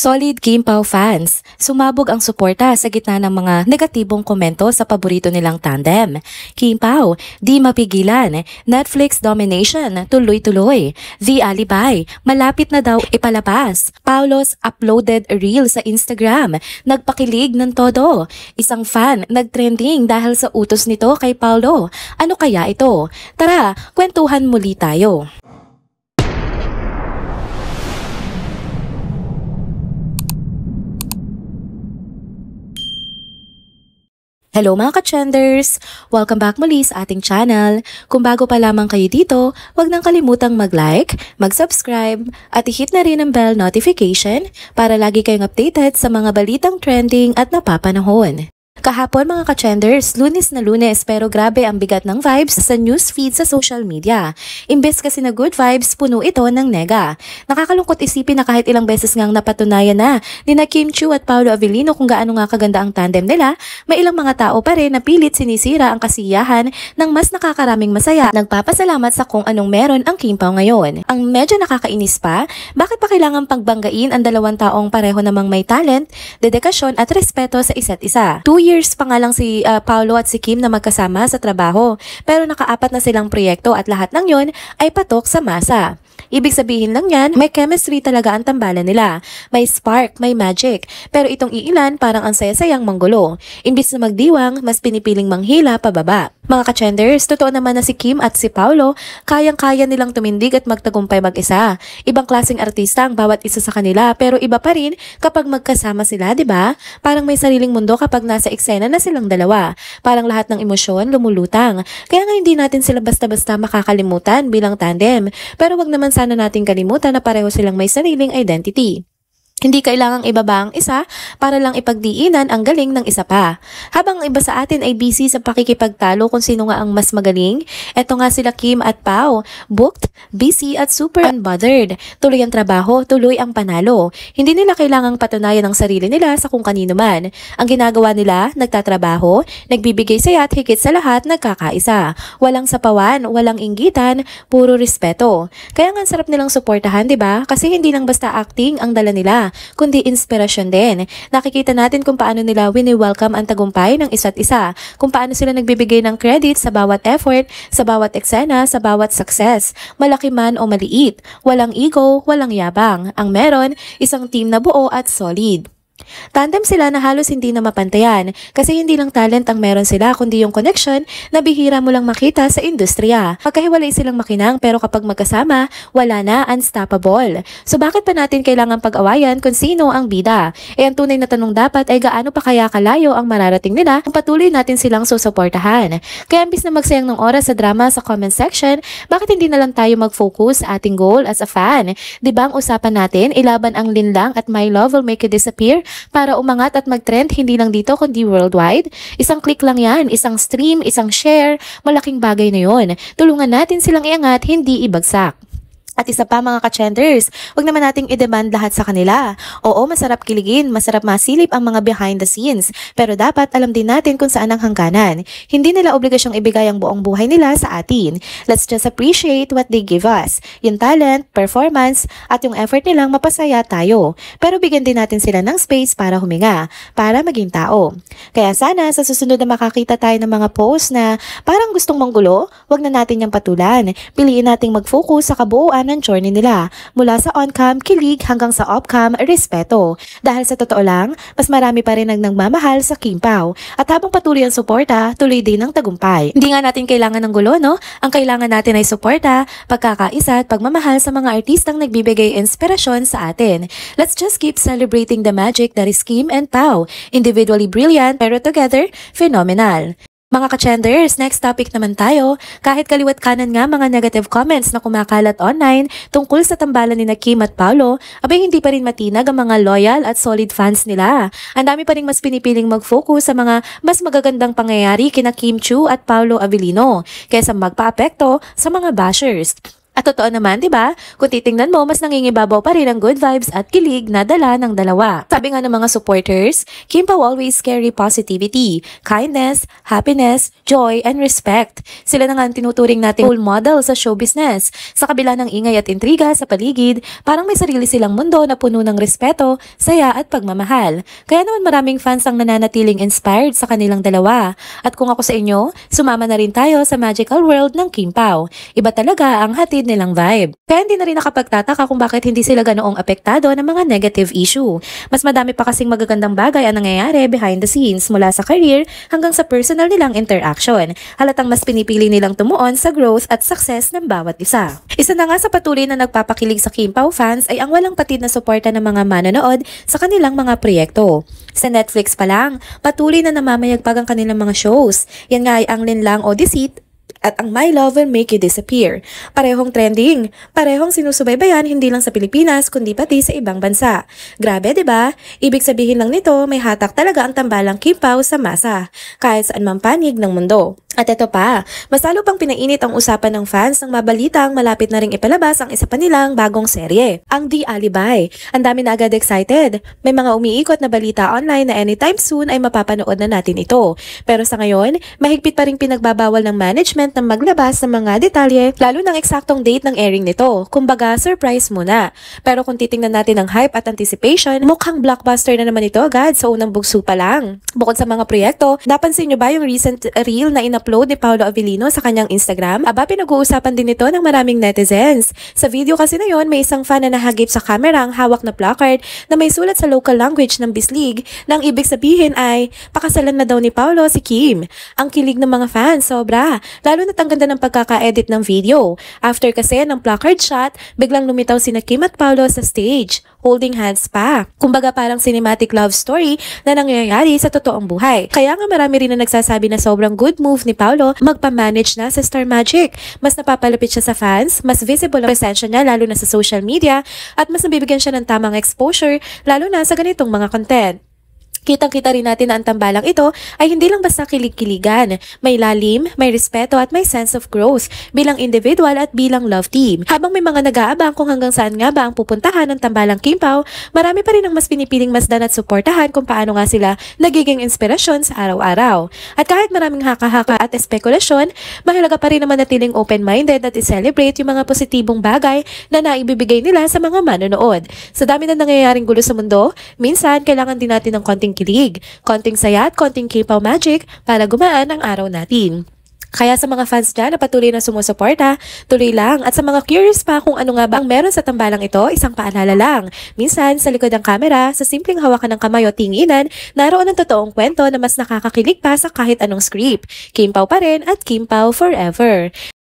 Solid Kim Pao fans, sumabog ang suporta sa gitna ng mga negatibong komento sa paborito nilang tandem. Kim Pao, di mapigilan, Netflix domination, tuloy-tuloy. The Alibi, malapit na daw ipalabas. Paulo's uploaded a reel sa Instagram, nagpakilig ng todo. Isang fan nagtrending dahil sa utos nito kay Paulo. Ano kaya ito? Tara, kwentuhan muli tayo. Hello mga ka-trenders! Welcome back muli sa ating channel. Kung bago pa lamang kayo dito, huwag nang kalimutang mag-like, mag-subscribe, at i-hit na rin ang bell notification para lagi kayong updated sa mga balitang trending at napapanahon. Kahapon mga ka-trenders, Lunes na Lunes pero grabe ang bigat ng vibes sa newsfeed sa social media. Imbes kasi na good vibes, puno ito ng nega. Nakakalungkot isipin na kahit ilang beses ngang napatunayan na ni Kim Chiu at Paolo Avellino kung gaano nga kaganda ang tandem nila, may ilang mga tao pa rin na pilit sinisira ang kasiyahan ng mas nakakaraming masaya. Nagpapasalamat sa kung anong meron ang Kim Pao ngayon. Ang medyo nakakainis pa, bakit pa kailangan pagbanggain ang dalawang taong pareho namang may talent, dedikasyon at respeto sa isa't isa? 2 years pa nga lang si Paolo at si Kim na magkasama sa trabaho, pero nakaapat na silang proyekto at lahat ng yon ay patok sa masa. Ibig sabihin lang yan, may chemistry talaga ang tambalan nila. May spark, may magic. Pero itong iilan parang ang saya-sayang manggulo. Imbis na magdiwang, mas pinipiling manghila pababa. Mga ka-trenders, totoo naman na si Kim at si Paolo, kayang-kaya nilang tumindig at magtagumpay mag-isa. Ibang klaseng artista ang bawat isa sa kanila, pero iba pa rin kapag magkasama sila, di ba? Parang may sariling mundo kapag nasa eksena na silang dalawa. Parang lahat ng emosyon lumulutang. Kaya nga hindi natin sila basta-basta makakalimutan bilang tandem. Pero wag naman sana nating kalimutan na pareho silang may sariling identity. Hindi kailangang ibaba ang isa para lang ipagdiinan ang galing ng isa pa. Habang ang iba sa atin ay busy sa pakikipagtalo kung sino nga ang mas magaling, eto nga sila Kim at Pao, booked, busy at super unbothered. Tuloy ang trabaho, tuloy ang panalo. Hindi nila kailangang patunayan ang sarili nila sa kung kanino man. Ang ginagawa nila, nagtatrabaho, nagbibigay saya at higit sa lahat, nagkakaisa. Walang sapawan, walang inggitan, puro respeto. Kaya nga sarap nilang suportahan, di ba? Kasi hindi lang basta acting ang dala nila, kundi inspirasyon din. Nakikita natin kung paano nila wini-welcome ang tagumpay ng isa't isa, kung paano sila nagbibigay ng credit sa bawat effort, sa bawat eksena, sa bawat success. Malaki man o maliit, walang ego, walang yabang. Ang meron, isang team na buo at solid. Tandem sila na halos hindi na mapantayan kasi hindi lang talent ang meron sila kundi yung connection na bihira mo lang makita sa industriya. Magkahiwalay silang makinang pero kapag magkasama, wala na, unstoppable. So bakit pa natin kailangan pag-awayan kung sino ang bida? Ang tunay na tanong dapat ay gaano pa kaya kalayo ang mararating nila kung patuloy natin silang susuportahan. Kaya imbis na magsayang ng oras sa drama sa comment section, bakit hindi na lang tayo mag-focus sa ating goal as a fan? Diba ang usapan natin, ilaban ang linlang at my love will make you disappear para umangat at mag-trend hindi lang dito kundi worldwide? Isang click lang yan, isang stream, isang share, malaking bagay na yun. Tulungan natin silang iangat, hindi ibagsak. At isa pa mga ka-trenders, huwag naman nating i-demand lahat sa kanila. Oo, masarap kiligin, masarap masilip ang mga behind the scenes, pero dapat alam din natin kung saan ang hangganan. Hindi nila obligasyong ibigay ang buong buhay nila sa atin. Let's just appreciate what they give us. Yung talent, performance, at yung effort nilang mapasaya tayo. Pero bigyan din natin sila ng space para huminga, para maging tao. Kaya sana sa susunod na makakita tayo ng mga post na parang gustong manggulo, huwag na natin yung patulan. Piliin nating mag-focus sa kabuuan ng journey nila. Mula sa on-cam, kilig hanggang sa off-cam, respeto. Dahil sa totoo lang, mas marami pa rin ang nagmamahal sa Kim Pao. At habang patuloy ang suporta, tuloy din ang tagumpay. Hindi nga natin kailangan ng gulo, no? Ang kailangan natin ay suporta, pagkakaisa at pagmamahal sa mga artistang nagbibigay inspirasyon sa atin. Let's just keep celebrating the magic that is Kim and Pao. Individually brilliant, pero together, phenomenal. Mga ka-trenders, next topic naman tayo. Kahit kaliwat kanan nga mga negative comments na kumakalat online tungkol sa tambalan ni Kim at Paolo, abay hindi pa rin matinag ang mga loyal at solid fans nila. Ang dami pa rin mas pinipiling mag-focus sa mga mas magagandang pangyayari kina Kim Chiu at Paolo Avellino kaysa magpa-apekto sa mga bashers. At totoo naman, di ba? Kung titingnan mo, mas nangingibabaw pa rin ang good vibes at kilig na dala ng dalawa. Sabi nga ng mga supporters, Kim Pao always carry positivity, kindness, happiness, joy, and respect. Sila na nga ang tinuturing nating role model sa show business. Sa kabila ng ingay at intriga sa paligid, parang may sarili silang mundo na puno ng respeto, saya at pagmamahal. Kaya naman maraming fans ang nananatiling inspired sa kanilang dalawa. At kung ako sa inyo, sumama na rin tayo sa magical world ng Kim Pao. Iba talaga ang hatid nilang vibe. Kaya hindi na rin nakapagtataka kung bakit hindi sila ganoong apektado ng mga negative issue. Mas madami pa kasing magagandang bagay ang nangyayari behind the scenes mula sa career hanggang sa personal nilang interaction. Halatang mas pinipili nilang tumuon sa growth at success ng bawat isa. Isa na nga sa patuloy na nagpapakilig sa Kim Pao fans ay ang walang patid na suporta ng mga manonood sa kanilang mga proyekto. Sa Netflix pa lang, patuloy na namamayagpag ang kanilang mga shows. Yan nga ay ang Linlang o Deceit at ang My Love Will Make You Disappear. Parehong trending, parehong sinusubaybayan hindi lang sa Pilipinas kundi pati sa ibang bansa. Grabe, 'di ba? Ibig sabihin lang nito, may hatak talaga ang tambalang Kim Pao sa masa, kahit saan mang panig ng mundo. At ito pa, mas lalo pang pinainit ang usapan ng fans nang mabalitang malapit na ring ipalabas ang isa pa nilang bagong serye, ang The Alibi. Ang dami na agad excited. May mga umiikot na balita online na anytime soon ay mapapanood na natin ito. Pero sa ngayon, mahigpit pa ring pinagbabawal ng management na maglabas ng mga detalye, lalo ng eksaktong date ng airing nito. Kumbaga, surprise muna. Pero kung titingnan natin ang hype at anticipation, mukhang blockbuster na naman ito agad sa unang bugso pa lang. Bukod sa mga proyekto, napansin nyo ba yung recent reel na upload ni Paolo Avellino sa kanyang Instagram? Aba, pinag-uusapan din ito ng maraming netizens. Sa video kasi na yon, may isang fan na nahagip sa camera ang hawak na placard na may sulat sa local language ng Bislig na ang ibig sabihin ay pakasalan na daw ni Paolo si Kim. Ang kilig ng mga fans, sobra. Lalo na't ang ganda ng pagkaka-edit ng video. After kasi ng placard shot, biglang lumitaw sina Kim at Paolo sa stage, holding hands pa. Kumbaga parang cinematic love story na nangyayari sa totoong buhay. Kaya nga marami rin na nagsasabi na sobrang good move ni Paolo magpa-manage na sa Star Magic. Mas napapalapit siya sa fans, mas visible ang presensya niya lalo na sa social media at mas nabibigyan siya ng tamang exposure lalo na sa ganitong mga content. Kitang-kita rin natin na ang tambalang ito ay hindi lang basta kilig-kiligan. May lalim, may respeto at may sense of growth bilang individual at bilang love team. Habang may mga nag-aabang kung hanggang saan nga ba ang pupuntahan ng tambalang Kim Pao, marami pa rin ang mas pinipiling masdan at suportahan kung paano nga sila nagiging inspirasyon sa araw-araw. At kahit maraming haka-haka at espekulasyon, mahalaga pa rin naman natiling open-minded at i-celebrate yung mga positibong bagay na naibibigay nila sa mga manonood. Sa dami na nangyayaring gulo sa mundo, minsan kailangan din natin ng konting kilig, konting saya at konting Kim Pao magic para gumaan ang araw natin. Kaya sa mga fans dyan na patuloy na sumusuporta, tuloy lang. At sa mga curious pa kung ano nga ba ang meron sa tambalang ito, isang paalala lang. Minsan, sa likod ng kamera, sa simpleng hawakan ng kamay o tinginan, naroon ang totoong kwento na mas nakakakilig pa sa kahit anong script. Kim Pao pa rin at Kim Pao forever.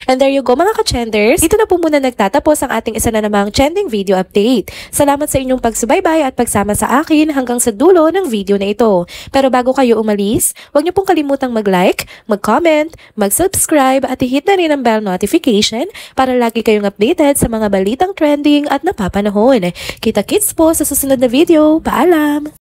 And there you go mga ka-trenders, dito na po muna nagtatapos ang ating isa na namang trending video update. Salamat sa inyong pagsubaybay at pagsama sa akin hanggang sa dulo ng video na ito. Pero bago kayo umalis, huwag niyo pong kalimutang mag-like, mag-comment, mag-subscribe at i-hit na rin ang bell notification para lagi kayong updated sa mga balitang trending at napapanahon. Kita-kits po sa susunod na video. Paalam!